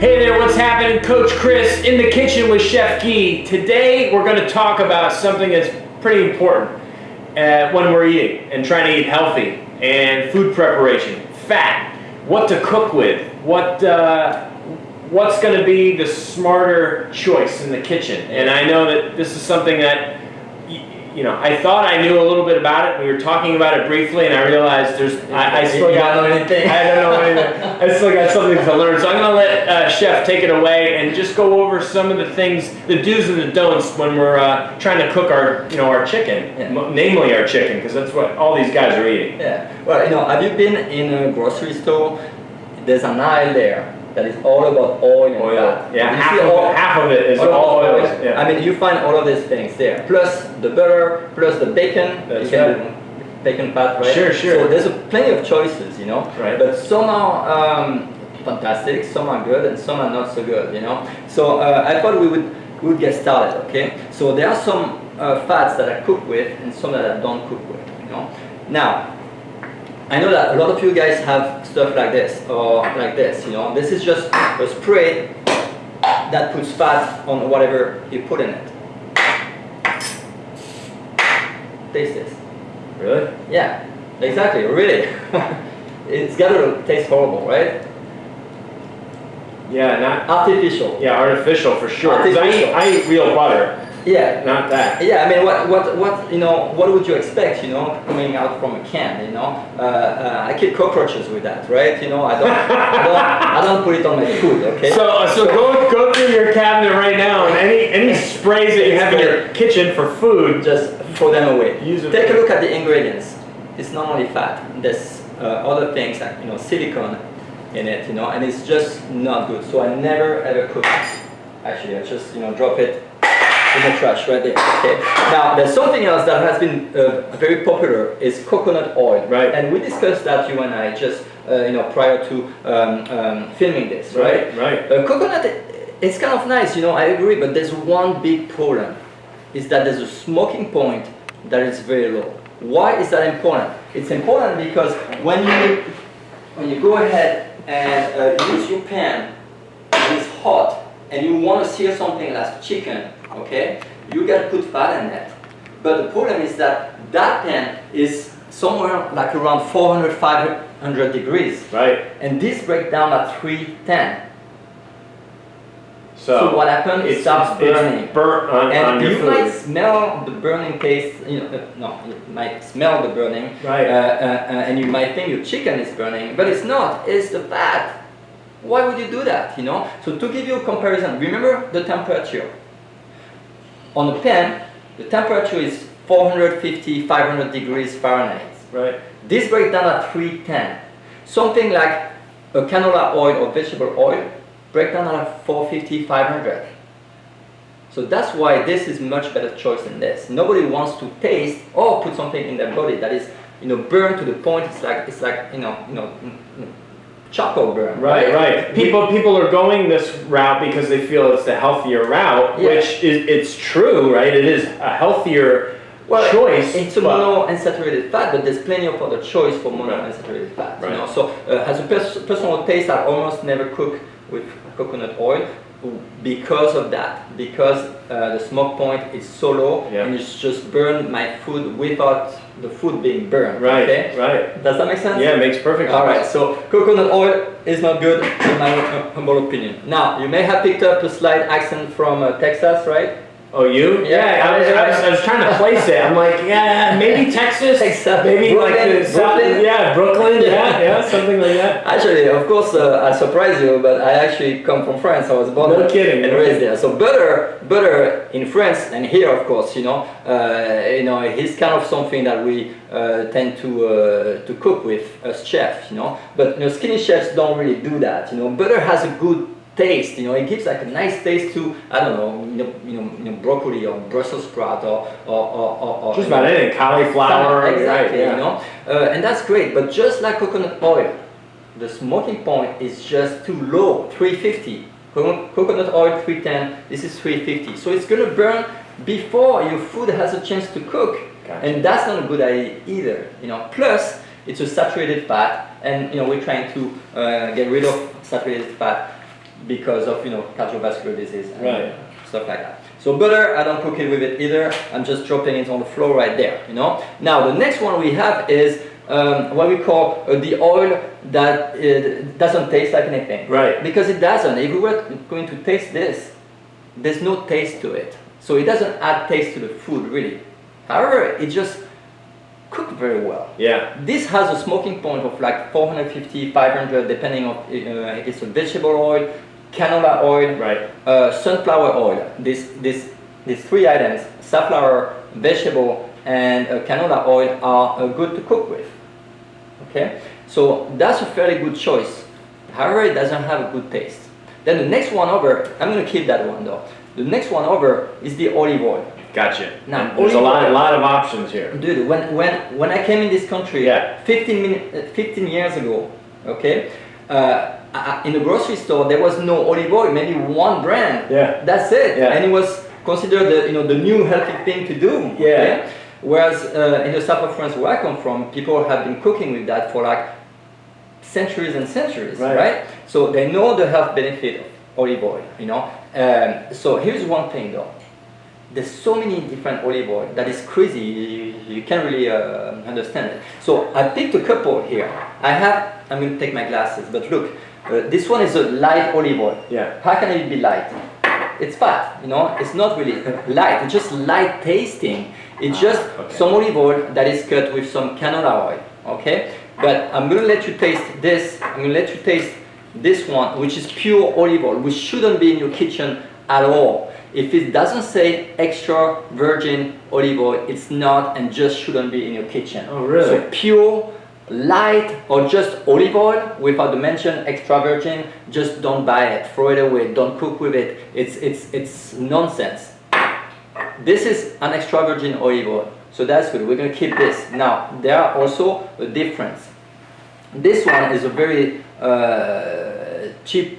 Hey there, what's happening? Coach Chris in the kitchen with Chef Guy. Today we're going to talk about something that's pretty important when we're eating and trying to eat healthy, and food preparation, fat, what to cook with, what's going to be the smarter choice in the kitchen. And I know that this is something that I thought I knew a little bit about it. We were talking about it briefly, and I realized I still got anything. I don't know anything. I still got something to learn. So I'm going to let Chef take it away and just go over some of the things, the do's and the don'ts when we're trying to cook our chicken, namely our chicken, because that's what all these guys are eating. Yeah. Well, have you been in a grocery store? There's an aisle there that is all about oil and fat. Yeah, half of it is all oil. Yeah. I mean, you find all of these things there, plus the butter, plus the bacon. That's right. Bacon fat, right? Sure. So there's plenty of choices, Right. But some are fantastic, some are good, and some are not so good, So I thought we would get started, okay? So there are some fats that I cook with, and some that I don't cook with, Now, I know that a lot of you guys have stuff like this, or like this, This is just a spray that puts fat on whatever you put in it. Taste this. Really? Yeah, exactly, really. It's gotta taste horrible, right? Yeah, not artificial. Yeah, artificial for sure. Artificial. I eat real butter. Yeah, not that. Yeah, I mean, what would you expect, coming out from a can, I kill cockroaches with that, right? I don't put it on my food, okay? So go through your cabinet right now, and any sprays that you have in your kitchen for food, just throw them away. Use it. Take a look at the ingredients. It's not only fat. There's other things like silicone in it, and it's just not good. So I never ever cook it. Actually, I just drop it in the trash right there. Okay. Now there's something else that has been very popular is coconut oil. Right. And we discussed that, you and I, just prior to filming this. Right. Right. Coconut, it's kind of nice, I agree. But there's one big problem, is that there's a smoking point that is very low. Why is that important? It's important because when you go ahead and use your pan and it's hot and you want to sear something like chicken, okay, you got to put fat in that. But the problem is that pan is somewhere like around 400, 500 degrees. Right. And this breaks down at 310. So what happens? It starts burning. It's burnt on your you food. might smell the burning taste. You might smell the burning. Right. And you might think your chicken is burning, but it's not. It's the fat. Why would you do that? So to give you a comparison, remember the temperature. On the pan, the temperature is 450, 500 degrees Fahrenheit. Right. This breaks down at 310. Something like a canola oil or vegetable oil break down at 450, 500. So that's why this is much better choice than this. Nobody wants to taste or put something in their body that is, burned to the point. It's like charcoal burn. Right. People are going this route because they feel it's the healthier route, which it's true, right? It is a healthier choice. It's a monounsaturated fat, but there's plenty of other choice for monounsaturated fat. Right. So as a personal taste, I almost never cook with coconut oil because of that. Because the smoke point is so low, and it's just burn my food without the food being burned. Right. Okay? Right. Does that make sense? Yeah, it makes perfect sense. All right. So coconut oil is not good in my humble opinion. Now you may have picked up a slight accent from Texas, right? Oh, you? Yeah, I was trying to place it. I'm like, maybe Texas, maybe Brooklyn, like Brooklyn, something like that. Actually, of course, I surprise you, but I actually come from France. I was born and raised there. So butter in France and here, of course, it's kind of something that we tend to cook with as chefs, But skinny chefs don't really do that. Butter has a good taste, it gives like a nice taste to, I don't know, broccoli or Brussels sprout or just about anything, cauliflower. Exactly, and that's great. But just like coconut oil, the smoking point is just too low, 350. Coconut oil 310. This is 350. So it's gonna burn before your food has a chance to cook, and that's not a good idea either. Plus, it's a saturated fat, and we're trying to get rid of saturated fat because of cardiovascular disease and Right. stuff like that. So butter, I don't cook it with it either. I'm just dropping it on the floor right there. Now the next one we have is what we call the oil that doesn't taste like anything. Right. Because it doesn't. If we were going to taste this, there's no taste to it. So it doesn't add taste to the food really. However, it just cooked very well. Yeah. This has a smoking point of like 450, 500, depending on if it's a vegetable oil, canola oil, Right. sunflower oil. These three items, safflower, vegetable, and canola oil are good to cook with. Okay, so that's a fairly good choice. However, it doesn't have a good taste. Then the next one over, I'm going to keep that one though. The next one over is the olive oil. Gotcha. Now, And there's a olive oil- lot of options here. Dude, when I came in this country, Yeah. 15 years ago, okay, in the grocery store there was no olive oil, maybe one brand. Yeah. That's it. Yeah. And it was considered the new healthy thing to do. Yeah. Okay? Whereas in the south of France where I come from, people have been cooking with that for like centuries and centuries, Right. right? So they know the health benefit of olive oil, So here's one thing though. There's so many different olive oil that is crazy. You can't really understand it. So I picked a couple here. I'm going to take my glasses, but look, this one is a light olive oil. Yeah. How can it be light? It's fat, It's not really light. It's just light tasting. It's just okay. some olive oil that is cut with some canola oil. Okay. But I'm going to let you taste this. I'm going to let you taste this one, which is pure olive oil, which shouldn't be in your kitchen at all. If it doesn't say extra virgin olive oil, it's not and just shouldn't be in your kitchen. Oh, really? So pure, light, or just olive oil without the mention extra virgin, just don't buy it. Throw it away. Don't cook with it. It's nonsense. This is an extra virgin olive oil. So that's good. We're going to keep this. Now, there are also a difference. This one is a very cheap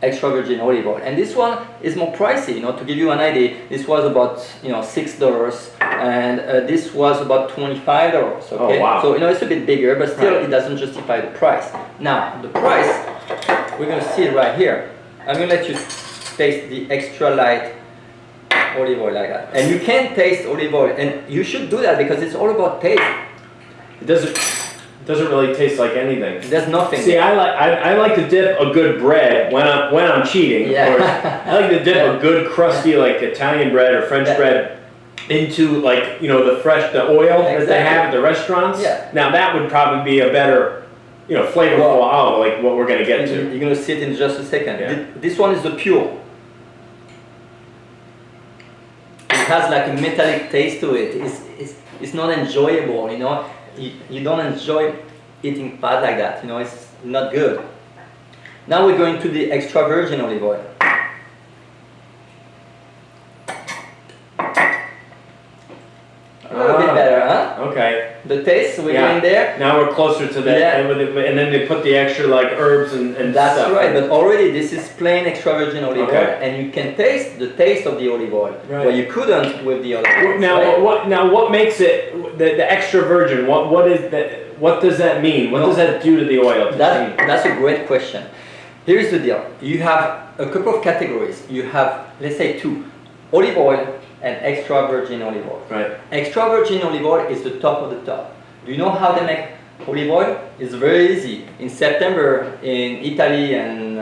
extra virgin olive oil, and this one is more pricey. To give you an idea, this was about $6, and this was about $25. Okay, Oh, wow. so it's a bit bigger, but still Right. it doesn't justify the price. Now the price, we're gonna see it right here. I'm gonna let you taste the extra light olive oil like that, and you can taste olive oil, and you should do that because it's all about taste. It doesn't really taste like anything. There's nothing. See, I like to dip a good bread when I'm cheating. Yeah. Of course. I like to dip a good crusty like Italian bread or French Yeah. bread into the oil that they have at the restaurants. Yeah. Now that would probably be a better, flavorful olive like what we're gonna get to. You're gonna see it in just a second. Yeah. This one is the pure. It has like a metallic taste to it. It's not enjoyable, You don't enjoy eating fat like that, It's not good. Now we're going to the extra virgin olive oil. A little bit better, huh? Okay. The taste, we're Yeah. going there. Now we're closer to that, Yeah. and then they put the extra like herbs and That's stuff. right, but already this is plain extra virgin olive Okay. oil, and you can taste the taste of the olive oil, Right. where you couldn't with the other ones. Now, right? what makes it the extra virgin? What is that? What does that mean? What does that do to the oil? to change? That's a great question. Here's the deal. You have a couple of categories. You have, let's say, two: olive oil and extra virgin olive oil. Right. Extra virgin olive oil is the top of the top. Do you know how they make olive oil? It's very easy. In September, in Italy and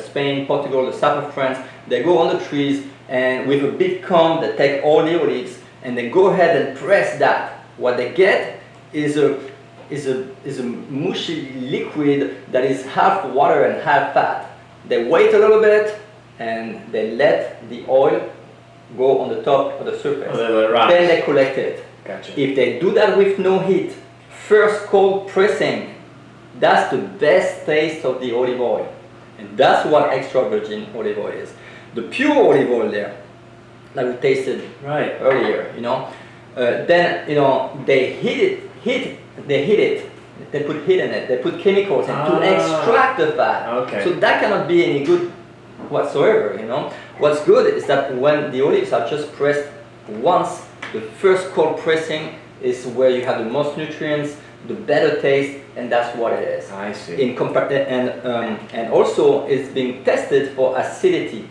Spain, Portugal, the south of France, they go on the trees and with a big comb, they take all the olives and they go ahead and press that. What they get is a mushy liquid that is half water and half fat. They wait a little bit and they let the oil go on the top of the surface. Oh, they let it rise. Then they collect it. Gotcha. If they do that with no heat, first cold pressing, that's the best taste of the olive oil. And that's what extra virgin olive oil is. The pure olive oil there, like we tasted Right. earlier, then they heat it, they put heat in it, they put chemicals in to extract the fat. Okay. So that cannot be any good whatsoever, What's good is that when the olives are just pressed once, the first cold pressing is where you have the most nutrients, the better taste, and that's what it is. I see. And also it's being tested for acidity.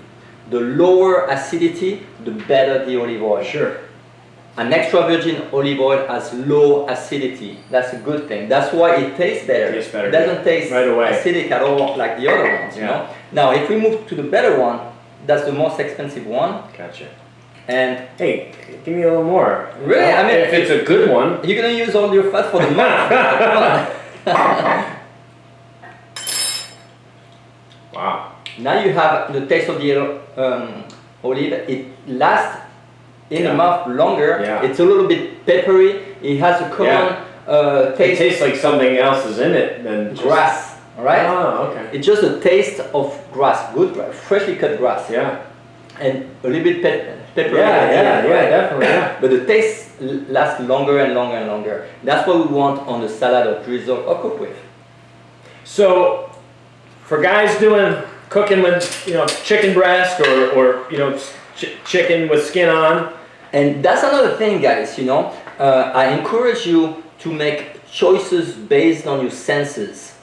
The lower acidity, the better the olive oil. Sure. An extra virgin olive oil has low acidity. That's a good thing. That's why it tastes better. Tastes better, It doesn't taste right away. acidic at all like the other ones. You Yeah. know? Now, if we move to the better one, that's the most expensive one. Gotcha. And Hey, give me a little more. Really? I mean, if it's a good one. you're gonna use all your fat for the month. Come on. Wow. Now you have the taste of the olive. It lasts in the mouth longer. Yeah. It's a little bit peppery. It has a common It taste. tastes like something else is in it than just... Grass, right? Oh, okay. It's just a taste of grass, good grass, freshly cut grass, Yeah. and a little bit peppery. Yeah, at the end, right? definitely, yeah. But the taste lasts longer and longer and longer. That's what we want on the salad or drizzle or cook with. So, for guys cooking with, chicken breast or chicken with skin on, And that's another thing, guys, I encourage you to make choices based on your senses.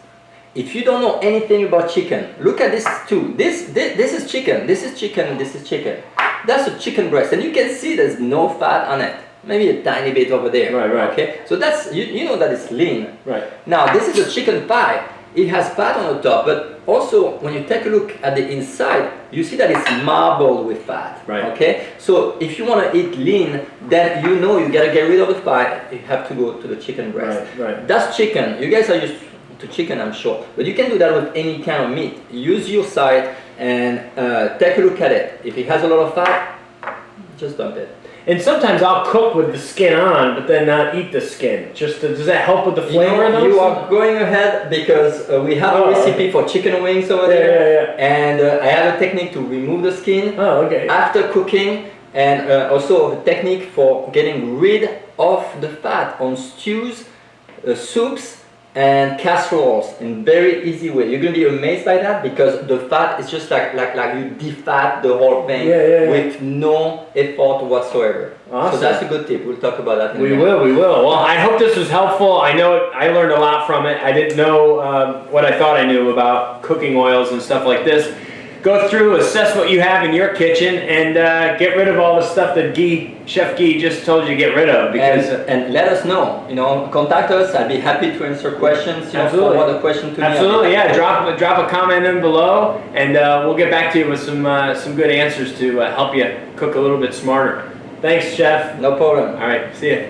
If you don't know anything about chicken, look at this too. This is chicken, this is chicken, and this is chicken. That's a chicken breast, and you can see there's no fat on it. Maybe a tiny bit over there. Right. Okay, so that's, you know that it's lean. right? Now, this is a chicken pie. It has fat on the top, but also when you take a look at the inside, you see that it's marbled with fat. Right. Okay, so if you want to eat lean, then you gotta get rid of the fat. You have to go to the chicken breast. Right. That's chicken. You guys are used to chicken, I'm sure, but you can do that with any kind of meat. Use your side and take a look at it. If it has a lot of fat, just dump it. And sometimes I'll cook with the skin on, but then not eat the skin. Does that help with the flavor of those? You are going ahead because we have a recipe for chicken wings over there. Yeah. And I have a technique to remove the skin Oh, okay. after cooking, and also a technique for getting rid of the fat on stews, soups, and casseroles in very easy way. You're gonna be amazed by that because the fat is just like you defat the whole thing with no effort whatsoever. Awesome. So that's a good tip. We'll talk about that in a We minute. will. Well, I hope this was helpful. I know I learned a lot from it. I didn't know what I thought I knew about cooking oils and stuff like this. Go through, assess what you have in your kitchen, and get rid of all the stuff that Chef Guy just told you to get rid of. Because and let us know. Contact us. I'd be happy to answer questions. Absolutely. Forward a question to me. absolutely, yeah. Drop a comment in below, and we'll get back to you with some good answers to help you cook a little bit smarter. Thanks, Chef. No problem. All right, see ya.